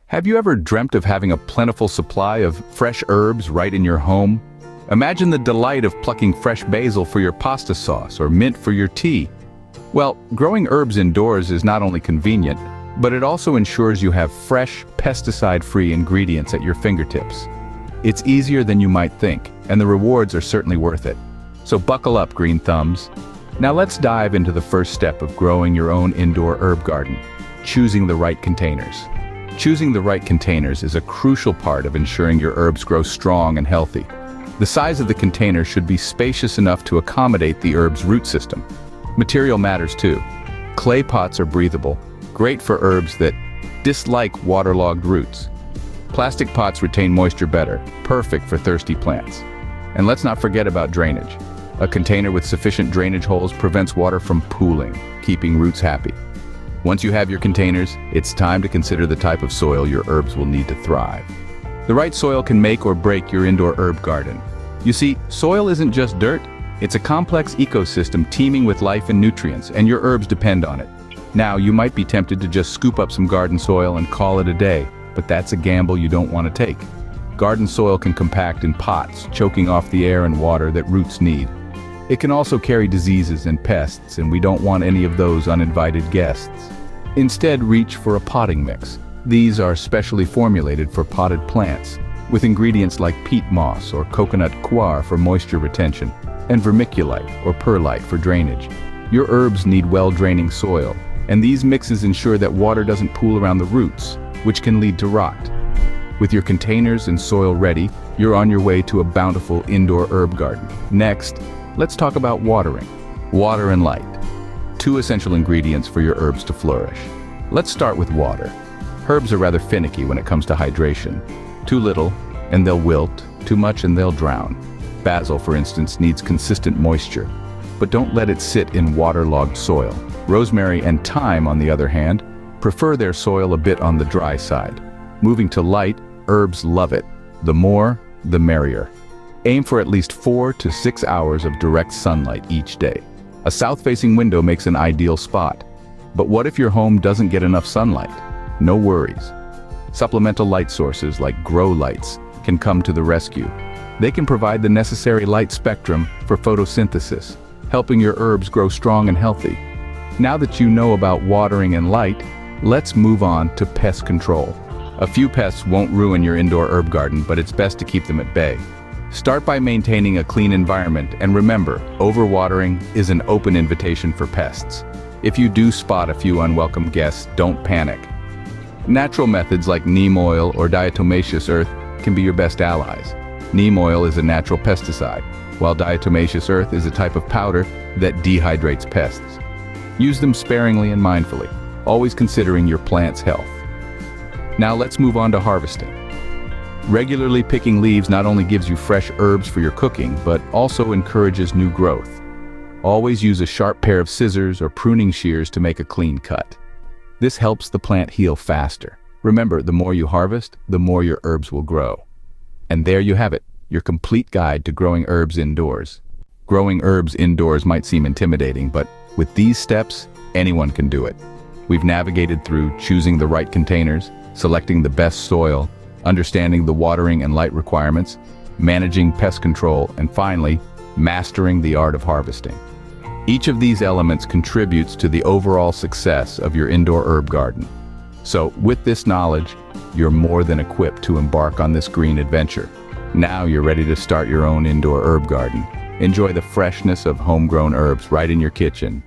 Have you ever dreamt of having a plentiful supply of fresh herbs right in your home? Imagine the delight of plucking fresh basil for your pasta sauce or mint for your tea. Well, growing herbs indoors is not only convenient, but it also ensures you have fresh, pesticide-free ingredients at your fingertips. It's easier than you might think, and the rewards are certainly worth it. So buckle up, green thumbs. Now let's dive into the first step of growing your own indoor herb garden: choosing the right containers. Choosing the right containers is a crucial part of ensuring your herbs grow strong and healthy. The size of the container should be spacious enough to accommodate the herb's root system. Material matters too. Clay pots are breathable, great for herbs that dislike waterlogged roots. Plastic pots retain moisture better, perfect for thirsty plants. And let's not forget about drainage. A container with sufficient drainage holes prevents water from pooling, keeping roots happy. Once you have your containers, it's time to consider the type of soil your herbs will need to thrive. The right soil can make or break your indoor herb garden. You see, soil isn't just dirt, it's a complex ecosystem teeming with life and nutrients, and your herbs depend on it. Now, you might be tempted to just scoop up some garden soil and call it a day, but that's a gamble you don't want to take. Garden soil can compact in pots, choking off the air and water that roots need. It can also carry diseases and pests, and we don't want any of those uninvited guests. Instead, reach for a potting mix. These are specially formulated for potted plants, with ingredients like peat moss or coconut coir for moisture retention, and vermiculite or perlite for drainage. Your herbs need well-draining soil, and these mixes ensure that water doesn't pool around the roots, which can lead to rot. With your containers and soil ready, you're on your way to a bountiful indoor herb garden. Next, let's talk about watering. Water and light. Two essential ingredients for your herbs to flourish. Let's start with water. Herbs are rather finicky when it comes to hydration. Too little, and they'll wilt. Too much, and they'll drown. Basil, for instance, needs consistent moisture, but don't let it sit in waterlogged soil. Rosemary and thyme, on the other hand, prefer their soil a bit on the dry side. Moving to light, herbs love it. The more, the merrier. Aim for at least 4 to 6 hours of direct sunlight each day. A south-facing window makes an ideal spot. But what if your home doesn't get enough sunlight? No worries. Supplemental light sources like grow lights can come to the rescue. They can provide the necessary light spectrum for photosynthesis, helping your herbs grow strong and healthy. Now that you know about watering and light, let's move on to pest control. A few pests won't ruin your indoor herb garden, but it's best to keep them at bay. Start by maintaining a clean environment, and remember, overwatering is an open invitation for pests. If you do spot a few unwelcome guests, don't panic. Natural methods like neem oil or diatomaceous earth can be your best allies. Neem oil is a natural pesticide, while diatomaceous earth is a type of powder that dehydrates pests. Use them sparingly and mindfully, always considering your plant's health. Now let's move on to harvesting. Regularly picking leaves not only gives you fresh herbs for your cooking, but also encourages new growth. Always use a sharp pair of scissors or pruning shears to make a clean cut. This helps the plant heal faster. Remember, the more you harvest, the more your herbs will grow. And there you have it, your complete guide to growing herbs indoors. Growing herbs indoors might seem intimidating, but with these steps, anyone can do it. We've navigated through choosing the right containers, selecting the best soil, understanding the watering and light requirements, managing pest control, and finally, mastering the art of harvesting. Each of these elements contributes to the overall success of your indoor herb garden. So, with this knowledge, you're more than equipped to embark on this green adventure. Now you're ready to start your own indoor herb garden. Enjoy the freshness of homegrown herbs right in your kitchen,